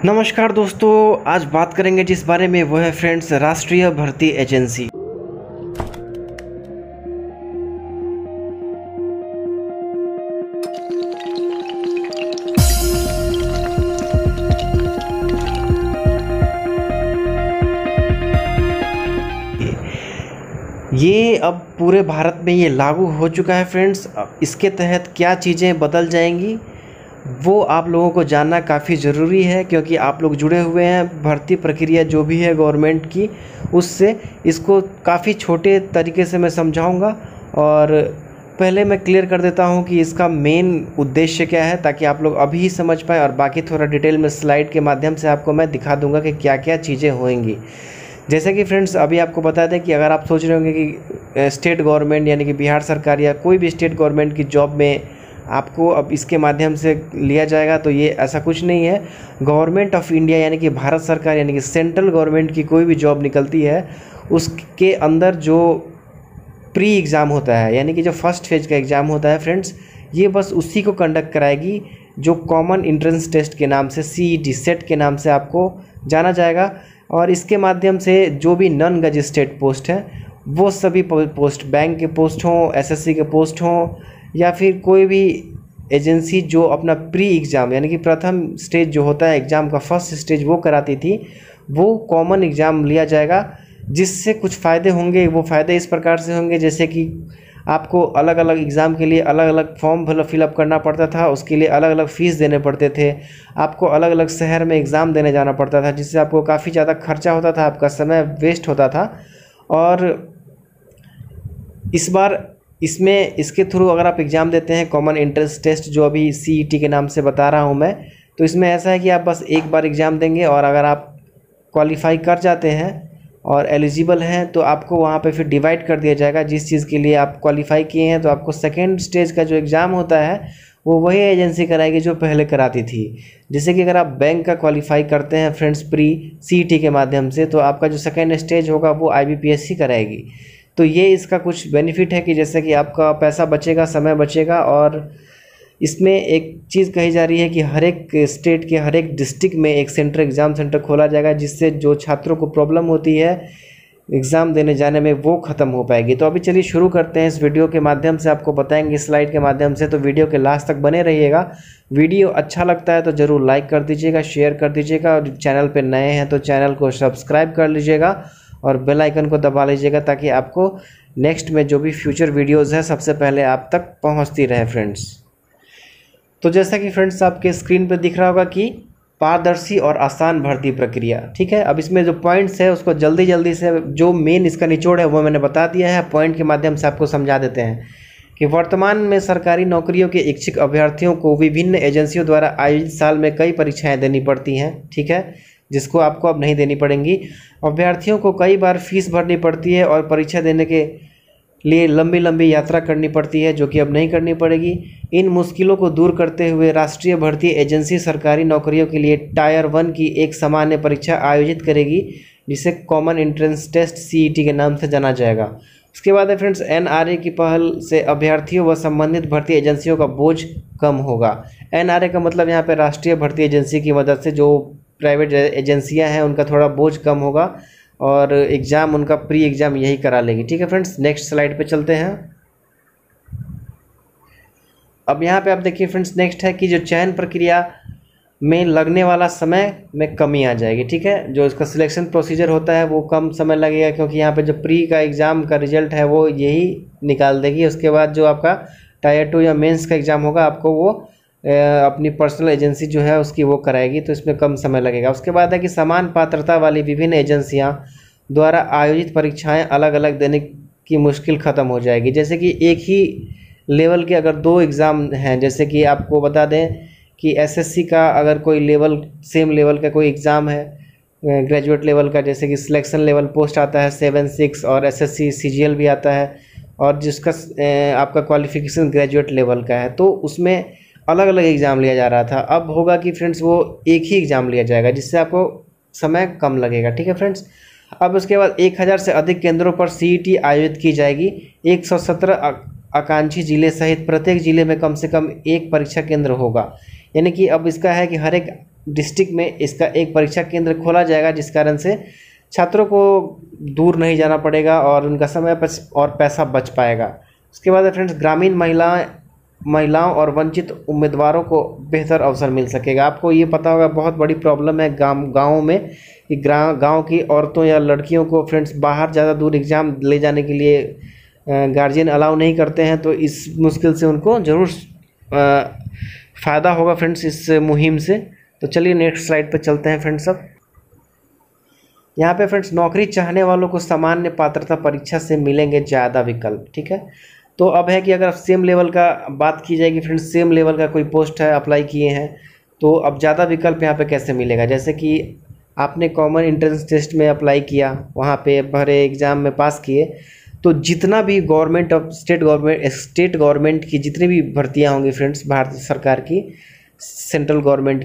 नमस्कार दोस्तों, आज बात करेंगे जिस बारे में वो है फ्रेंड्स राष्ट्रीय भर्ती एजेंसी। ये अब पूरे भारत में ये लागू हो चुका है फ्रेंड्स। इसके तहत क्या चीज़ें बदल जाएंगी वो आप लोगों को जानना काफ़ी ज़रूरी है, क्योंकि आप लोग जुड़े हुए हैं भर्ती प्रक्रिया जो भी है गवर्नमेंट की उससे। इसको काफ़ी छोटे तरीके से मैं समझाऊंगा और पहले मैं क्लियर कर देता हूं कि इसका मेन उद्देश्य क्या है, ताकि आप लोग अभी ही समझ पाएँ और बाकी थोड़ा डिटेल में स्लाइड के माध्यम से आपको मैं दिखा दूंगा कि क्या क्या चीज़ें होंगी। जैसे कि फ्रेंड्स अभी आपको बता दें कि अगर आप सोच रहे होंगे कि स्टेट गवर्नमेंट यानी कि बिहार सरकार या कोई भी स्टेट गवर्नमेंट की जॉब में आपको अब इसके माध्यम से लिया जाएगा, तो ये ऐसा कुछ नहीं है। गवर्नमेंट ऑफ इंडिया यानी कि भारत सरकार यानी कि सेंट्रल गवर्नमेंट की कोई भी जॉब निकलती है उसके अंदर जो प्री एग्ज़ाम होता है यानी कि जो फर्स्ट फेज का एग्ज़ाम होता है फ्रेंड्स, ये बस उसी को कंडक्ट कराएगी जो कॉमन एंट्रेंस टेस्ट के नाम से CET सेट के नाम से आपको जाना जाएगा। और इसके माध्यम से जो भी नॉन गजेटेड पोस्ट हैं वो सभी पोस्ट, बैंक के पोस्ट हों, SSC के पोस्ट हों या फिर कोई भी एजेंसी जो अपना प्री एग्ज़ाम यानी कि प्रथम स्टेज जो होता है एग्ज़ाम का फर्स्ट स्टेज वो कराती थी, वो कॉमन एग्ज़ाम लिया जाएगा। जिससे कुछ फ़ायदे होंगे, वो फ़ायदे इस प्रकार से होंगे जैसे कि आपको अलग अलग एग्ज़ाम के लिए अलग अलग फॉर्म फिलअप करना पड़ता था, उसके लिए अलग अलग फ़ीस देने पड़ते थे, आपको अलग अलग शहर में एग्ज़ाम देने जाना पड़ता था, जिससे आपको काफ़ी ज़्यादा खर्चा होता था, आपका समय वेस्ट होता था। और इस बार इसमें इसके थ्रू अगर आप एग्ज़ाम देते हैं कॉमन एंट्रेंस टेस्ट जो अभी CET के नाम से बता रहा हूं मैं, तो इसमें ऐसा है कि आप बस एक बार एग्ज़ाम देंगे और अगर आप क्वालिफाई कर जाते हैं और एलिजिबल हैं तो आपको वहां पे फिर डिवाइड कर दिया जाएगा। जिस चीज़ के लिए आप क्वालिफाई किए हैं तो आपको सेकेंड स्टेज का जो एग्ज़ाम होता है वो वही एजेंसी कराएगी जो पहले कराती थी। जैसे कि अगर आप बैंक का क्वालिफाई करते हैं फ्रेंड्स प्री CET के माध्यम से, तो आपका जो सेकेंड स्टेज होगा वो IBPSC कराएगी। तो ये इसका कुछ बेनिफिट है कि जैसे कि आपका पैसा बचेगा, समय बचेगा। और इसमें एक चीज़ कही जा रही है कि हर एक स्टेट के हर एक डिस्ट्रिक्ट में एक सेंटर, एग्ज़ाम सेंटर खोला जाएगा, जिससे जो छात्रों को प्रॉब्लम होती है एग्ज़ाम देने जाने में वो ख़त्म हो पाएगी। तो अभी चलिए शुरू करते हैं। इस वीडियो के माध्यम से आपको बताएंगे स्लाइड के माध्यम से, तो वीडियो के लास्ट तक बने रहिएगा। वीडियो अच्छा लगता है तो ज़रूर लाइक कर दीजिएगा, शेयर कर दीजिएगा, और चैनल पर नए हैं तो चैनल को सब्सक्राइब कर लीजिएगा और बेल आइकन को दबा लीजिएगा, ताकि आपको नेक्स्ट में जो भी फ्यूचर वीडियोज़ है सबसे पहले आप तक पहुंचती रहे फ्रेंड्स। तो जैसा कि फ्रेंड्स आपके स्क्रीन पर दिख रहा होगा कि पारदर्शी और आसान भर्ती प्रक्रिया, ठीक है। अब इसमें जो पॉइंट्स है उसको जल्दी से जो मेन इसका निचोड़ है वो मैंने बता दिया है। पॉइंट के माध्यम से आपको समझा देते हैं कि वर्तमान में सरकारी नौकरियों के इच्छुक अभ्यर्थियों को विभिन्न एजेंसियों द्वारा आयोजित साल में कई परीक्षाएँ देनी पड़ती हैं, ठीक है, जिसको आपको अब नहीं देनी पड़ेंगी। अभ्यर्थियों को कई बार फीस भरनी पड़ती है और परीक्षा देने के लिए लंबी यात्रा करनी पड़ती है, जो कि अब नहीं करनी पड़ेगी। इन मुश्किलों को दूर करते हुए राष्ट्रीय भर्ती एजेंसी सरकारी नौकरियों के लिए टायर 1 की एक सामान्य परीक्षा आयोजित करेगी, जिसे कॉमन एंट्रेंस टेस्ट CET के नाम से जाना जाएगा। उसके बाद है फ्रेंड्स NRA की पहल से अभ्यर्थियों व संबंधित भर्ती एजेंसियों का बोझ कम होगा। NRA का मतलब यहाँ पर राष्ट्रीय भर्ती एजेंसी की मदद से जो प्राइवेट एजेंसियां हैं उनका थोड़ा बोझ कम होगा और एग्ज़ाम उनका प्री एग्ज़ाम यही करा लेगी, ठीक है फ्रेंड्स। नेक्स्ट स्लाइड पे चलते हैं। अब यहाँ पे आप देखिए फ्रेंड्स, नेक्स्ट है कि जो चयन प्रक्रिया में लगने वाला समय में कमी आ जाएगी, ठीक है। जो इसका सिलेक्शन प्रोसीजर होता है वो कम समय लगेगा, क्योंकि यहाँ पे जो प्री का एग्ज़ाम का रिजल्ट है वो यही निकाल देगी। उसके बाद जो आपका टायर 2 या मेंस का एग्ज़ाम होगा आपको वो अपनी पर्सनल एजेंसी जो है उसकी वो कराएगी, तो इसमें कम समय लगेगा। उसके बाद है कि समान पात्रता वाली विभिन्न एजेंसियां द्वारा आयोजित परीक्षाएं अलग अलग देने की मुश्किल ख़त्म हो जाएगी। जैसे कि एक ही लेवल के अगर 2 एग्ज़ाम हैं, जैसे कि आपको बता दें कि SSC का अगर कोई लेवल सेम लेवल का कोई एग्ज़ाम है ग्रेजुएट लेवल का, जैसे कि सिलेक्शन लेवल पोस्ट आता है 7, 6 और SSC CGL भी आता है, और जिसका आपका क्वालिफिकेशन ग्रेजुएट लेवल का है, तो उसमें अलग अलग एग्ज़ाम लिया जा रहा था। अब होगा कि फ्रेंड्स वो एक ही एग्ज़ाम लिया जाएगा, जिससे आपको समय कम लगेगा, ठीक है फ्रेंड्स। अब उसके बाद 1000 से अधिक केंद्रों पर CET आयोजित की जाएगी। 117 आकांक्षी जिले सहित प्रत्येक जिले में कम से कम एक परीक्षा केंद्र होगा। यानी कि अब इसका है कि हर एक डिस्ट्रिक्ट में इसका एक परीक्षा केंद्र खोला जाएगा, जिस कारण से छात्रों को दूर नहीं जाना पड़ेगा और उनका समय और पैसा बच पाएगा। उसके बाद फ्रेंड्स, ग्रामीण महिलाओं और वंचित उम्मीदवारों को बेहतर अवसर मिल सकेगा। आपको ये पता होगा बहुत बड़ी प्रॉब्लम है गाँव में कि गाँव की औरतों या लड़कियों को फ्रेंड्स बाहर ज़्यादा दूर एग्ज़ाम ले जाने के लिए गार्जियन अलाउ नहीं करते हैं, तो इस मुश्किल से उनको ज़रूर फ़ायदा होगा फ्रेंड्स इस मुहिम से। तो चलिए नेक्स्ट स्लाइड पर चलते हैं फ्रेंड्स। अब यहाँ पे फ्रेंड्स, नौकरी चाहने वालों को सामान्य पात्रता परीक्षा से मिलेंगे ज़्यादा विकल्प। ठीक है, तो अब है कि अगर सेम लेवल का बात की जाएगी फ्रेंड्स, सेम लेवल का कोई पोस्ट है, अप्लाई किए हैं, तो अब ज़्यादा विकल्प यहाँ पे कैसे मिलेगा। जैसे कि आपने कॉमन एंट्रेंस टेस्ट में अप्लाई किया, वहाँ पे भरे, एग्ज़ाम में पास किए, तो जितना भी गवर्नमेंट ऑफ स्टेट गवर्नमेंट की जितनी भी भर्तियाँ होंगी फ्रेंड्स, भारत सरकार की, सेंट्रल गवर्नमेंट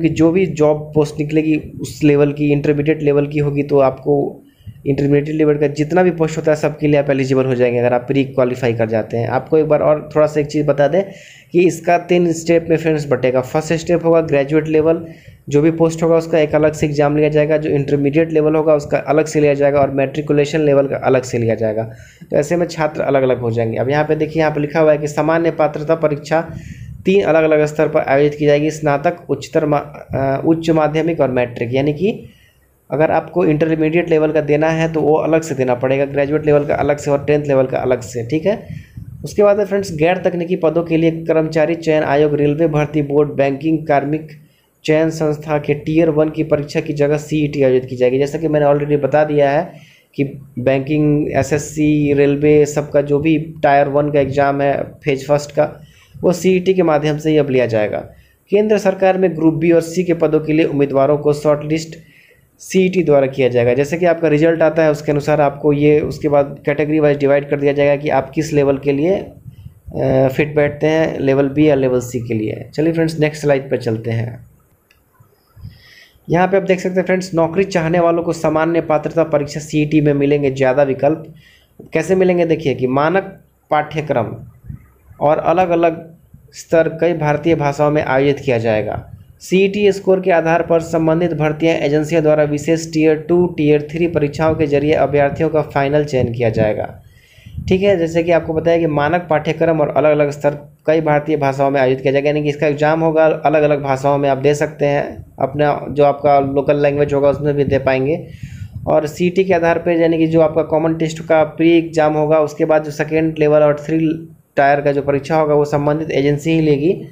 की जो भी जॉब पोस्ट निकलेगी उस लेवल की, इंटरमीडिएट लेवल की होगी, तो आपको इंटरमीडिएट लेवल का जितना भी पोस्ट होता है सबके लिए आप एलिजिबल हो जाएंगे अगर आप प्री क्वालिफाई कर जाते हैं। आपको एक बार और थोड़ा सा एक चीज़ बता दें कि इसका 3 स्टेप में फ्रेंड्स बटेगा। फर्स्ट स्टेप होगा ग्रेजुएट लेवल, जो भी पोस्ट होगा उसका एक अलग से एग्जाम लिया जाएगा, जो इंटरमीडिएट लेवल होगा उसका अलग से लिया जाएगा और मैट्रिकुलेशन लेवल का अलग से लिया जाएगा। तो ऐसे में छात्र अलग अलग हो जाएंगे। अब यहाँ पे देखिए, यहाँ पे लिखा हुआ है कि सामान्य पात्रता परीक्षा 3 अलग अलग स्तर पर आयोजित की जाएगी, स्नातक, उच्च माध्यमिक और मैट्रिक। यानी कि अगर आपको इंटरमीडिएट लेवल का देना है तो वो अलग से देना पड़ेगा, ग्रेजुएट लेवल का अलग से और 10th लेवल का अलग से। ठीक है, उसके बाद फ्रेंड्स, गैर तकनीकी पदों के लिए कर्मचारी चयन आयोग, रेलवे भर्ती बोर्ड, बैंकिंग कार्मिक चयन संस्था के Tier 1 की परीक्षा की जगह CET आयोजित की जाएगी। जैसा कि मैंने ऑलरेडी बता दिया है कि बैंकिंग, SSC, रेलवे, सबका जो भी Tier 1 का एग्ज़ाम है फेज फर्स्ट का, वो CET के माध्यम से ही अब लिया जाएगा। केंद्र सरकार में ग्रुप B और C के पदों के लिए उम्मीदवारों को शॉर्ट लिस्ट CET द्वारा किया जाएगा। जैसे कि आपका रिजल्ट आता है उसके अनुसार आपको ये उसके बाद कैटेगरी वाइज डिवाइड कर दिया जाएगा कि आप किस लेवल के लिए फिट बैठते हैं, लेवल B या लेवल C के लिए। चलिए फ्रेंड्स, नेक्स्ट स्लाइड पर चलते हैं। यहाँ पे आप देख सकते हैं फ्रेंड्स, नौकरी चाहने वालों को सामान्य पात्रता परीक्षा CET में मिलेंगे ज़्यादा विकल्प। कैसे मिलेंगे देखिए कि मानक पाठ्यक्रम और अलग अलग स्तर कई भारतीय भाषाओं में आयोजित किया जाएगा। CET स्कोर के आधार पर संबंधित भर्तियां एजेंसियों द्वारा विशेष Tier 2, Tier 3 परीक्षाओं के जरिए अभ्यर्थियों का फाइनल चयन किया जाएगा। ठीक है, जैसे कि आपको बताया कि मानक पाठ्यक्रम और अलग अलग स्तर कई भारतीय भाषाओं में आयोजित किया जाएगा, यानी कि इसका एग्जाम होगा अलग अलग भाषाओं में आप दे सकते हैं, अपना जो आपका लोकल लैंग्वेज होगा उसमें भी दे पाएंगे। और CET के आधार पर, यानी कि जो आपका कॉमन टेस्ट का प्री एग्जाम होगा, उसके बाद जो 2nd लेवल और 3 टायर का जो परीक्षा होगा वो संबंधित एजेंसी ही लेगी।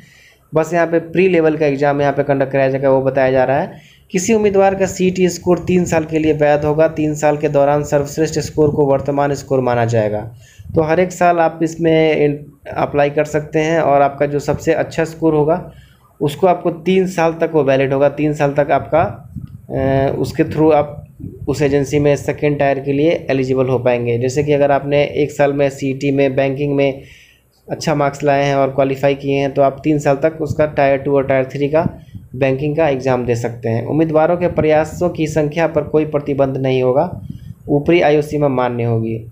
बस यहाँ पे प्री लेवल का एग्जाम यहाँ पे कंडक्ट कराया जाएगा, वो बताया जा रहा है। किसी उम्मीदवार का CET स्कोर 3 साल के लिए वैध होगा। 3 साल के दौरान सर्वश्रेष्ठ स्कोर को वर्तमान स्कोर माना जाएगा। तो हर एक साल आप इसमें अप्लाई कर सकते हैं और आपका जो सबसे अच्छा स्कोर होगा उसको आपको 3 साल तक वो वैलिड होगा। 3 साल तक आपका उसके थ्रू आप उस एजेंसी में 2nd टायर के लिए एलिजिबल हो पाएंगे। जैसे कि अगर आपने 1 साल में CET में बैंकिंग में अच्छा मार्क्स लाए हैं और क्वालिफाई किए हैं तो आप 3 साल तक उसका Tier 2 और Tier 3 का बैंकिंग का एग्ज़ाम दे सकते हैं। उम्मीदवारों के प्रयासों की संख्या पर कोई प्रतिबंध नहीं होगा, ऊपरी आयु सीमा मान्य होगी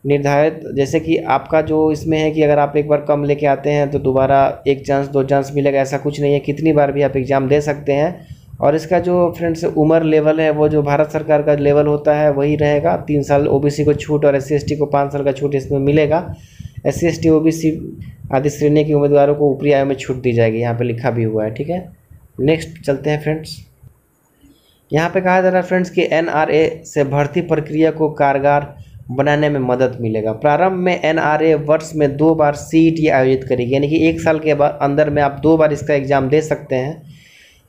निर्धारित। जैसे कि आपका जो इसमें है कि अगर आप एक बार कम लेके आते हैं तो दोबारा 1 चांस 2 चांस मिलेगा, ऐसा कुछ नहीं है, कितनी बार भी आप एग्ज़ाम दे सकते हैं। और इसका जो फ्रेंड्स उम्र लेवल है वो जो भारत सरकार का लेवल होता है वही रहेगा। 3 साल OBC को छूट और SC ST को 5 साल का छूट इसमें मिलेगा। SC ST OBC आदि श्रेणी के उम्मीदवारों को ऊपरी आयु में छूट दी जाएगी, यहाँ पे लिखा भी हुआ है। ठीक है, नेक्स्ट चलते हैं फ्रेंड्स। यहाँ पे कहा जा रहा है फ्रेंड्स कि NRA से भर्ती प्रक्रिया को कारगर बनाने में मदद मिलेगा। प्रारंभ में NRA वर्ष में 2 बार CET आयोजित करेगी, यानी कि 1 साल के बाद अंदर में आप 2 बार इसका एग्ज़ाम दे सकते हैं।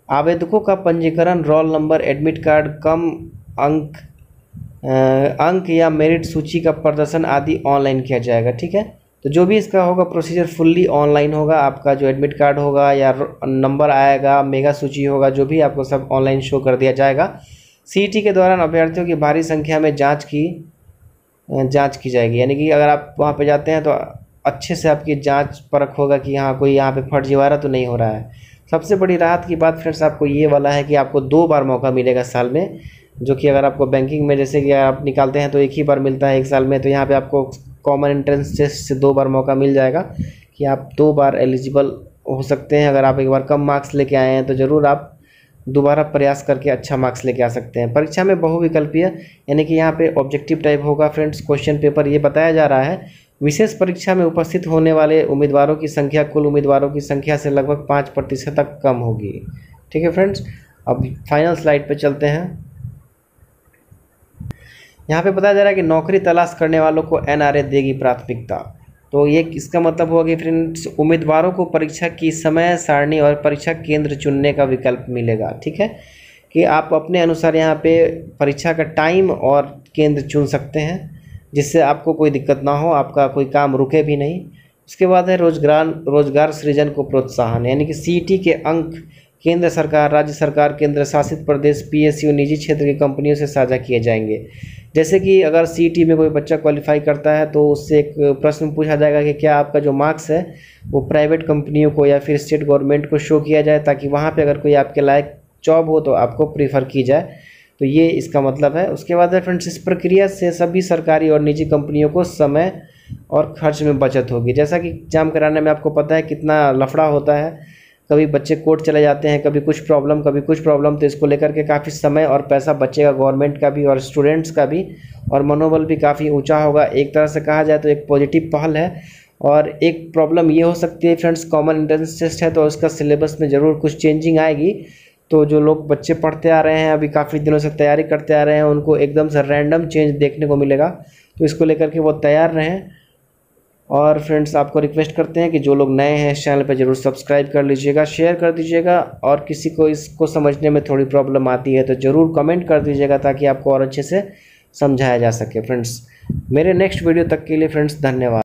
आवेदकों का पंजीकरण, रोल नंबर, एडमिट कार्ड, कम अंक या मेरिट सूची का प्रदर्शन आदि ऑनलाइन किया जाएगा। ठीक है, तो जो भी इसका होगा प्रोसीजर फुल्ली ऑनलाइन होगा। आपका जो एडमिट कार्ड होगा या नंबर आएगा, मेगा सूची होगा, जो भी आपको सब ऑनलाइन शो कर दिया जाएगा। CET के दौरान अभ्यर्थियों की भारी संख्या में जाँच की जाएगी, यानी कि अगर आप वहाँ पर जाते हैं तो अच्छे से आपकी जाँच परख होगा कि हाँ कोई यहाँ पे फर्जीवाड़ा तो नहीं हो रहा है। सबसे बड़ी राहत की बात फ्रेंड्स आपको ये वाला है कि आपको 2 बार मौका मिलेगा साल में, जो कि अगर आपको बैंकिंग में जैसे कि आप निकालते हैं तो 1 ही बार मिलता है 1 साल में, तो यहाँ पे आपको कॉमन एंट्रेंस टेस्ट से 2 बार मौका मिल जाएगा कि आप 2 बार एलिजिबल हो सकते हैं। अगर आप एक बार कम मार्क्स लेके आए हैं तो ज़रूर आप दोबारा प्रयास करके अच्छा मार्क्स लेके आ सकते हैं। परीक्षा में बहुविकल्पीय यानी कि यहाँ पे ऑब्जेक्टिव टाइप होगा फ्रेंड्स क्वेश्चन पेपर। ये बताया जा रहा है विशेष परीक्षा में उपस्थित होने वाले उम्मीदवारों की संख्या कुल उम्मीदवारों की संख्या से लगभग 5% तक कम होगी। ठीक है फ्रेंड्स, अब फाइनल स्लाइड पे चलते हैं। यहाँ पे बताया जा रहा है कि नौकरी तलाश करने वालों को एनआरए देगी प्राथमिकता। तो ये इसका मतलब हुआ कि फ्रेंड्स उम्मीदवारों को परीक्षा की समय सारणी और परीक्षा केंद्र चुनने का विकल्प मिलेगा। ठीक है, कि आप अपने अनुसार यहाँ पे परीक्षा का टाइम और केंद्र चुन सकते हैं, जिससे आपको कोई दिक्कत ना हो, आपका कोई काम रुके भी नहीं। उसके बाद है रोजगार सृजन को प्रोत्साहन, यानी कि सीईटी के अंक केंद्र सरकार, राज्य सरकार, केंद्र शासित प्रदेश, पीएसयू, निजी क्षेत्र की कंपनियों से साझा किए जाएंगे। जैसे कि अगर सीईटी में कोई बच्चा क्वालिफाई करता है तो उससे एक प्रश्न पूछा जाएगा कि क्या आपका जो मार्क्स है वो प्राइवेट कंपनियों को या फिर स्टेट गवर्नमेंट को शो किया जाए, ताकि वहाँ पे अगर कोई आपके लायक जॉब हो तो आपको प्रीफर की जाए। तो ये इसका मतलब है। उसके बाद है फ्रेंड्स, इस प्रक्रिया से सभी सरकारी और निजी कंपनियों को समय और खर्च में बचत होगी। जैसा कि एग्जाम कराने में आपको पता है कितना लफड़ा होता है, कभी बच्चे कोर्ट चले जाते हैं, कभी कुछ प्रॉब्लम, तो इसको लेकर के काफ़ी समय और पैसा बचेगा, गवर्नमेंट का भी और स्टूडेंट्स का भी, और मनोबल भी काफ़ी ऊंचा होगा। एक तरह से कहा जाए तो एक पॉजिटिव पहल है। और एक प्रॉब्लम ये हो सकती है फ्रेंड्स, कॉमन एंट्रेंस टेस्ट है तो उसका सिलेबस में ज़रूर कुछ चेंजिंग आएगी। तो जो लोग बच्चे पढ़ते आ रहे हैं, अभी काफ़ी दिनों से तैयारी करते आ रहे हैं, उनको एकदम से रैंडम चेंज देखने को मिलेगा। तो इसको लेकर के वो तैयार रहें। और फ्रेंड्स आपको रिक्वेस्ट करते हैं कि जो लोग नए हैं इस चैनल पर ज़रूर सब्सक्राइब कर लीजिएगा, शेयर कर दीजिएगा, और किसी को इसको समझने में थोड़ी प्रॉब्लम आती है तो ज़रूर कमेंट कर दीजिएगा, ताकि आपको और अच्छे से समझाया जा सके। फ्रेंड्स मेरे नेक्स्ट वीडियो तक के लिए फ्रेंड्स धन्यवाद।